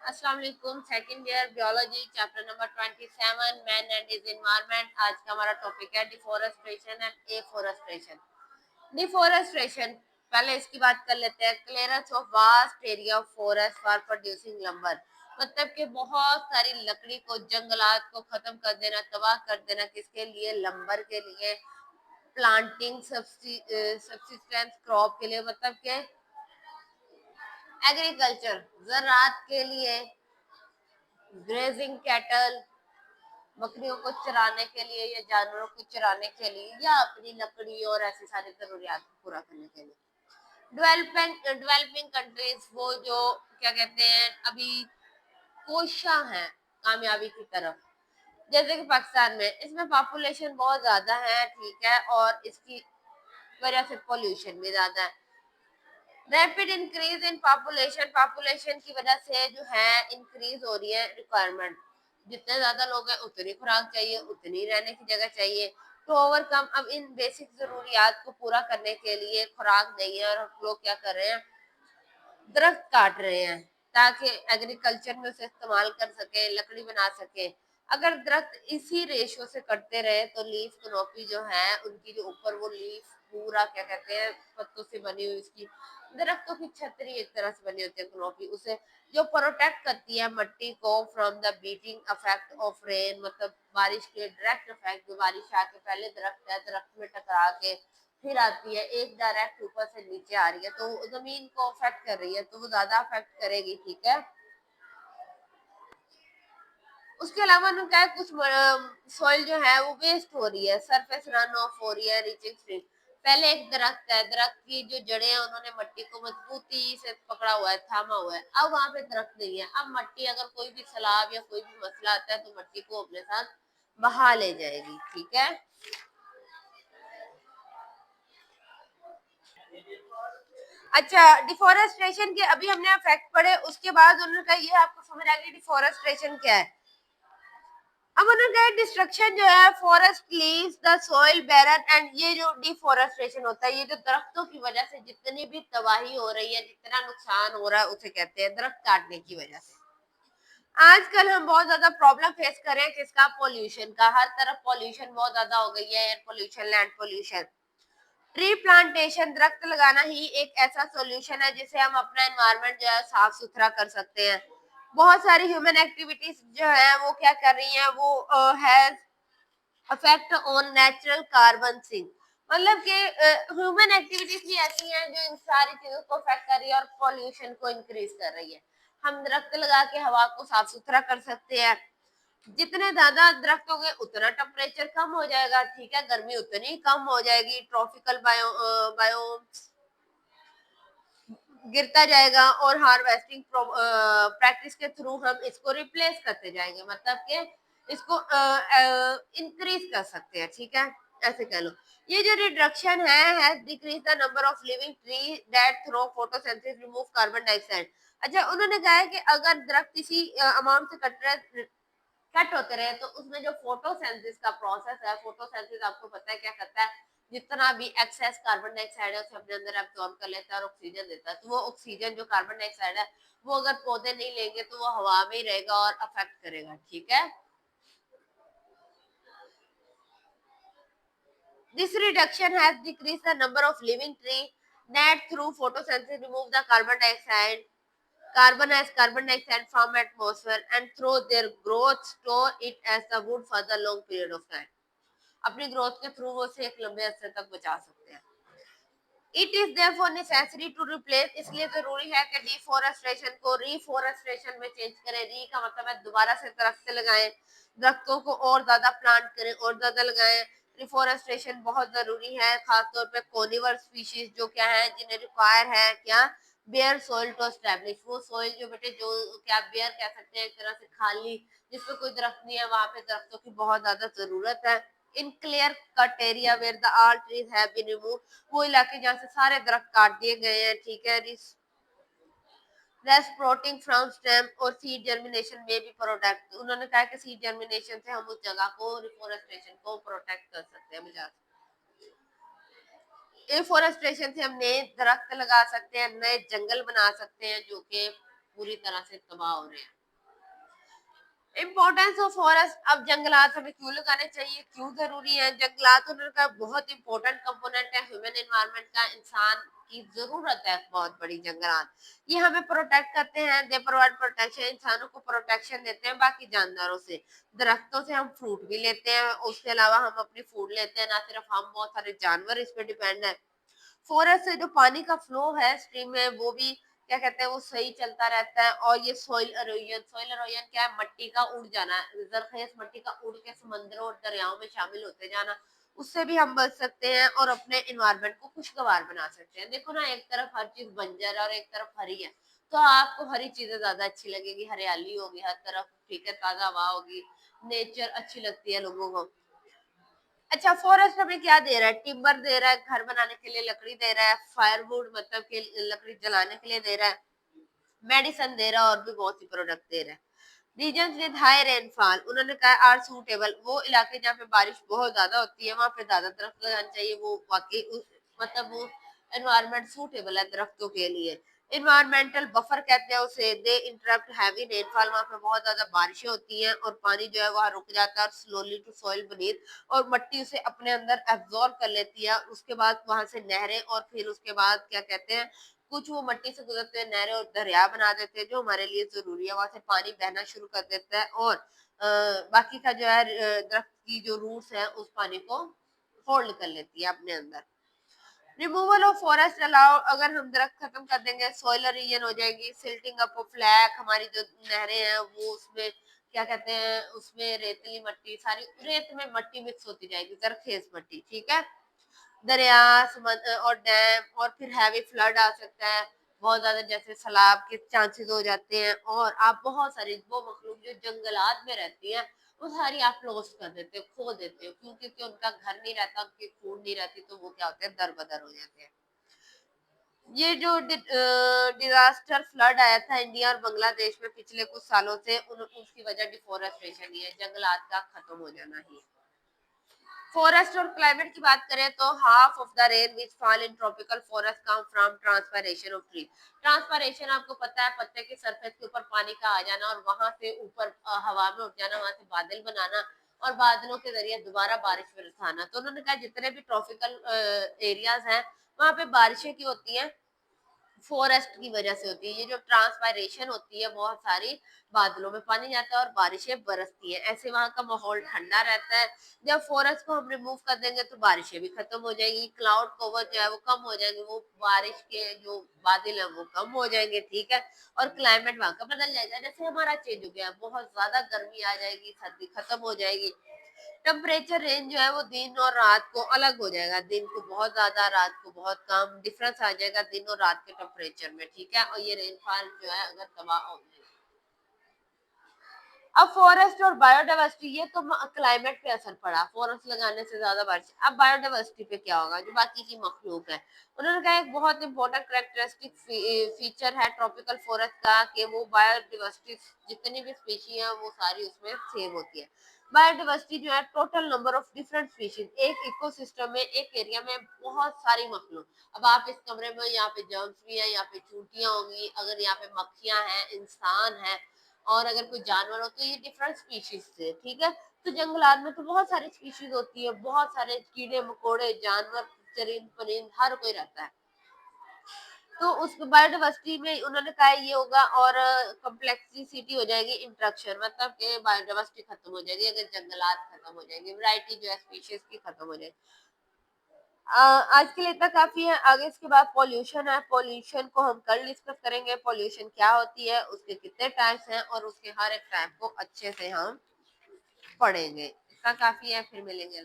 अस्सलाम वालेकुम। Second year biology chapter number 27 man and his environment. आज का हमारा टॉपिक है डिफोरेस्टेशन एंड एफोरेस्टेशन। डिफोरेस्टेशन, पहले इसकी बात कर लेते हैं। Clearance of vast area of forest for producing lumbar, मतलब कि बहुत सारी लकड़ी को, जंगलात को खत्म कर देना, तबाह कर देना, किसके लिए? लंबर के लिए, प्लांटिंग सब्सिस्टेंस क्रॉप के लिए, मतलब के एग्रीकल्चर ज़राअत के लिए, ग्रेजिंग कैटल, बकरियों को चराने के लिए या जानवरों को चराने के लिए, या अपनी लकड़ी और ऐसी सारी जरूरियात को पूरा करने के लिए। डेवलपिंग कंट्रीज, वो जो क्या कहते हैं, अभी कोशा है कामयाबी की तरफ, जैसे कि पाकिस्तान में, इसमें पॉपुलेशन बहुत ज्यादा है, ठीक है, और इसकी वजह से पोल्यूशन भी ज्यादा है। रैपिड इंक्रीज इन पॉपुलेशन की वजह से जो है इंक्रीज हो रही है रिक्वायरमेंट। जितने ज्यादा लोग हैं उतनी खुराक चाहिए, उतनी रहने की जगह चाहिए। तो ओवरकम, अब इन बेसिक जरूरियात को पूरा करने के लिए खुराक नहीं है, और लोग क्या कर रहे हैं? दरख्त काट रहे हैं ताकि एग्रीकल्चर में उसे इस्तेमाल कर सके, लकड़ी बना सके। अगर दरख्त इसी रेशो से कटते रहे तो लीफ कनोपी जो है उनकी, जो ऊपर वो लीफ पूरा क्या कहते हैं, पत्तों से बनी हुई इसकी, दरख्तों की छतरी एक तरह से बनी होती है कनोपी, उसे जो प्रोटेक्ट करती है मट्टी को from the beating effect of rain, मतलब बारिश के डायरेक्ट इफेक्ट, जो बारिश आके पहले दरख्त है, दरख्त में टकरा के फिर आती है, एक डायरेक्ट ऊपर से नीचे आ रही है, तो जमीन को अफेक्ट कर रही है, तो वो ज्यादा अफेक्ट करेगी, ठीक है। उसके अलावा उन्होंने कहा कुछ सॉइल जो है वो वेस्ट हो रही है, सरफेस रन ऑफ हो रही है, रीचिंग स्ट्रीम। पहले एक दरख्त है, दरख्त की जो जड़ें हैं उन्होंने मट्टी को मजबूती से पकड़ा हुआ है, थामा हुआ है। अब वहां पे दरख्त नहीं है, अब मट्टी, अगर कोई भी सैलाब या कोई भी मसला आता है तो मट्टी को अपने साथ बहा ले जाएगी, ठीक है। अच्छा, डिफोरेस्टेशन के अभी हमने इफेक्ट पढ़े, उसके बाद उन्होंने कहा ये आपको समझ आ गई डिफोरेस्टेशन क्या है। अब उन्होंने कहा डिस्ट्रक्शन जो है, forest leaves the soil barren, and ये जो डिफोरेस्टेशन होता है, ये जो दरख्तों की वजह से जितनी भी तबाही हो रही है, जितना नुकसान हो रहा है, उसे कहते हैं दरख्त काटने की वजह से। आजकल हम बहुत ज्यादा प्रॉब्लम फेस कर रहे हैं, किसका? पोल्यूशन का। हर तरफ पोल्यूशन बहुत ज्यादा हो गई है, air pollution, land pollution. Tree plantation, दरख्त लगाना ही एक ऐसा सॉल्यूशन है जिससे हम अपना एनवायरनमेंट जो है साफ सुथरा कर सकते हैं। बहुत सारी ह्यूमन एक्टिविटीज जो है वो क्या कर रही हैं, वो has effect on natural carbon sink, मतलब कि ह्यूमन एक्टिविटीज भी ऐसी हैं जो इन सारी चीजों को अफेक्ट कर रही है और पॉल्यूशन को इंक्रीज कर रही है। हम दरख्त लगा के हवा को साफ सुथरा कर सकते हैं। जितने ज्यादा दरख्त होंगे उतना टेम्परेचर कम हो जाएगा, ठीक है, गर्मी उतनी कम हो जाएगी, ट्रॉपिकल बायोम्स गिरता जाएगा, और हार्वेस्टिंग प्रैक्टिस के थ्रू हम इसको रिप्लेस करते जाएंगे, मतलब कि इसको इंक्रीज कर सकते हैं, ठीक है, ऐसे कह लो। ये जो रिडक्शन है decrease the number of living tree that through photosynthesis remove carbon dioxide. अच्छा, उन्होंने कहा है कि अगर दरख्त इसी अमाउंट से कट होते रहे तो उसमें जो फोटोसिंथेसिस का प्रोसेस है, फोटोसिंथेसिस आपको पता है क्या करता है, जितना भी एक्सेस कार्बन डाइऑक्साइड है उसे अपने अंदर एब्जॉर्ब कर लेता है और ऑक्सीजन देता है। तो वो ऑक्सीजन जो कार्बन डाइऑक्साइड है वो अगर पौधे नहीं लेंगे तो वो हवा में ही रहेगा और अफेक्ट करेगा, ठीक है। This reduction has decrease the number of living tree that through photosynthesis remove the carbon dioxide, carbon as carbon dioxide from atmosphere, and through their growth store it as the wood for the long period of time। अपनी growth के through वो उसे एक लंबे अरसे तक बचा सकते हैं। It is therefore necessary to replace, इसलिए जरूरी है कि डिफोरेस्टेशन को रिफोरेस्टेशन में चेंज करें। री का मतलब है दोबारा से दरख्त लगाएं, दरख्तों को और ज्यादा प्लांट करें और ज्यादा लगाएं। रिफोरेस्टेशन बहुत जरूरी है, खासतौर पे कोनिवर स्पीशीज जो क्या है, जिन्हें रिक्वायर है क्या? बेयर सोइल टू एस्टेब्लिश, वो सोइल जो बेटे जो क्या बेयर कह सकते हैं, एक तरह से खाली, जिसपे कोई दरख्त नहीं है, वहां पे दरख्तों की बहुत ज्यादा जरूरत है। In clear cut area where the all trees have been removed, वो इलाके जहाँ से सारे दरख्त काट दिए गए हैं, ठीक है। प्रोटीन फ्रॉम स्टेम और सीड जर्मिनेशन में भी प्रोटेक्ट, उन्होंने कहा कि सीड जर्मिनेशन से हम उस जगह को, रिफोरेस्टेशन को प्रोटेक्ट कर सकते हैं, बचा सकते। एफोरेस्टेशन से हम नए दरख्त लगा सकते हैं, नए जंगल बना सकते हैं, जो कि पूरी तरह से तबाह हो रहे हैं। इम्पोर्टेंस ऑफ फॉरेस्ट, अब जंगलात हमें क्यों लगाने चाहिए, क्यों जरूरी है? जंगलात उनका बहुत इंपॉर्टेंट कंपोनेंट है ह्यूमन एनवायरनमेंट का, इंसान की जरूरत है बहुत बड़ी। जंगलात ये हमें प्रोटेक्ट करते हैं, दे प्रोवाइड प्रोटेक्शन, इंसानों को प्रोटेक्शन देते हैं बाकी जानदारों से। दरख्तों से हम फ्रूट भी लेते हैं, उसके अलावा हम अपनी फूड लेते हैं, ना सिर्फ हम, बहुत सारे जानवर इस पे डिपेंड है। फॉरेस्ट से जो पानी का फ्लो है स्ट्रीम में, वो भी क्या कहते हैं, वो सही चलता रहता है। और ये सॉइल एरोजन क्या है? मट्टी का उड़ जाना, जरखेज मट्टी का उड़ के समंदरों और दरियाओं में शामिल होते जाना, उससे भी हम बच सकते हैं और अपने इन्वायरमेंट को खुशगवार बना सकते हैं। देखो ना, एक तरफ हर चीज बंजर है और एक तरफ हरी है, तो आपको हरी चीजें ज्यादा अच्छी लगेगी, हरियाली होगी हर तरफ, ठीक है, ताजा हवा होगी, नेचर अच्छी लगती है लोगों को। अच्छा, फॉरेस्ट हमें क्या दे रहा है? टिम्बर दे रहा है, घर बनाने के लिए लकड़ी दे रहा है, फायरवुड मतलब कि लकड़ी जलाने के लिए दे रहा है, मेडिसिन दे रहा है, और भी बहुत सी प्रोडक्ट दे रहा है। रीजन विद हाई रेनफॉल, उन्होंने कहा आर सूटेबल, वो इलाके जहाँ पे बारिश बहुत ज्यादा होती है वहां पे ज्यादा दरख्त लगाने चाहिए। वो वाकई मतलब वो एनवायरमेंट सूटेबल है दरख्तों के लिए। इन्वायरमेंटल बफर कहते हैं उसे, दे इंटरप्ट हैवी रेनफॉल, वहां पे बहुत ज्यादा बारिशें होती हैं और पानी जो है वहाँ रुक जाता है और स्लोली टू सॉइल बनीथ, और मिट्टी उसे अपने अंदर एब्जॉर्ब कर लेती है। उसके बाद वहां से नहरें, और फिर उसके बाद क्या कहते हैं, कुछ वो मट्टी से गुजरते हुए नहरें और दरिया बना देते हैं जो हमारे लिए जरूरी है, वहां से पानी बहना शुरू कर देता है, और बाकी का जो है दरख्त की जो रूट्स है उस पानी को होल्ड कर लेती है अपने अंदर। रिमूवल ऑफ फॉरेस्ट अलाउ, अगर हम दरख्त खत्म कर देंगे सॉइल रीजन हो जाएगी, सिल्टिंग अप ऑफ लैक, हमारी जो नहरें हैं वो उसमें क्या कहते हैं, उसमें रेतली मट्टी, सारी रेत में मट्टी मिक्स होती जाएगी, जरखेज मट्टी, ठीक है। दरिया और डैम, और फिर हैवी फ्लड आ सकता है बहुत ज्यादा, जैसे सैलाब के चांसेस हो जाते हैं, और आप बहुत सारी वो मखलूक जो जंगलात में रहती हैं वो सारी आप लॉस्ट कर देते हो, खो देते हो, क्योंकि उनका घर नहीं रहता, उनकी फूड नहीं रहती, तो वो क्या होते हैं, दर बदर हो जाते हैं। ये जो डिजास्टर फ्लड आया था इंडिया और बांग्लादेश में पिछले कुछ सालों से, उसकी वजह डिफोरेस्टेशन ही है, जंगलात का खत्म हो जाना ही है। फॉरेस्ट और क्लाइमेट की बात करें तो half of the rain which fall in tropical forest come from transpiration of tree. Transpiration आपको पता है, पत्ते के सरफेस के ऊपर पानी का आ जाना और वहां से ऊपर हवा में उठ जाना, वहां से बादल बनाना और बादलों के जरिए दोबारा बारिश बरसाना। तो उन्होंने कहा जितने भी ट्रॉपिकल एरियाज हैं वहां पे बारिशें की होती हैं, फॉरेस्ट की वजह से होती है। ये जो ट्रांसपायरेशन होती है, बहुत सारी बादलों में पानी जाता है और बारिशें बरसती हैं, ऐसे वहां का माहौल ठंडा रहता है। जब फॉरेस्ट को हम रिमूव कर देंगे तो बारिशें भी खत्म हो जाएगी, क्लाउड कवर जो है वो कम हो जाएंगे, वो बारिश के जो बादल है वो कम हो जाएंगे, ठीक है। और क्लाइमेट वहां का बदल जाएगा, जैसे हमारा चेंज हो गया, बहुत ज्यादा गर्मी आ जाएगी, सर्दी खत्म हो जाएगी। टेम्परेचर रेंज जो है वो दिन और रात को अलग हो जाएगा, दिन को बहुत ज्यादा, रात को बहुत कम, डिफरेंस आ जाएगा दिन और रात के टेम्परेचर में, ठीक है। और ये रेनफॉल जो है अगर तबाह हो गई। अब फॉरेस्ट और बायोडाइवर्सिटी, ये तो क्लाइमेट पे असर पड़ा फॉरेस्ट लगाने से ज्यादा बारिश। अब बायोडाइवर्सिटी पे क्या होगा, जो बाकी की मखलूक है। उन्होंने कहा एक बहुत इंपॉर्टेंट करेक्टरिस्टिक फीचर है ट्रॉपिकल फॉरेस्ट का कि वो बायोडाइवर्सिटी, जितनी भी स्पीशी है वो सारी उसमें सेव होती है। बायोडाइवर्सिटी जो है total number of different species, एक इकोसिस्टम में, एक एरिया में बहुत सारी मखलूक। अब आप इस कमरे में, यहाँ पे जर्म्स भी है, यहाँ पे चूंटियां होंगी, अगर यहाँ पे मक्खियां हैं, इंसान है, और अगर कोई जानवर हो तो ये डिफरेंट स्पीशीज से, ठीक है। तो जंगलात में तो बहुत सारी स्पीशीज होती है, बहुत सारे कीड़े मकोड़े जानवर, चरिंद परिंद, हर कोई रहता है। तो उस बायोडाइवर्सिटी में उन्होंने कहा ये होगा, और कम्प्लेक्सिटी हो जाएगी, इंट्रक्शन मतलब कि बायोडाइवर्सिटी खत्म हो जाएगी अगर जंगलात खत्म हो जाएगी, वैरायटी जो है स्पीशीज की खत्म हो जाएगी। आज के लिए इतना काफी है, आगे इसके बाद पॉल्यूशन है, पॉल्यूशन को हम कल डिस्कस करेंगे, पॉल्यूशन क्या होती है, उसके कितने टाइप्स हैं, और उसके हर एक टाइप को अच्छे से हम पढ़ेंगे। इतना काफी है, फिर मिलेंगे।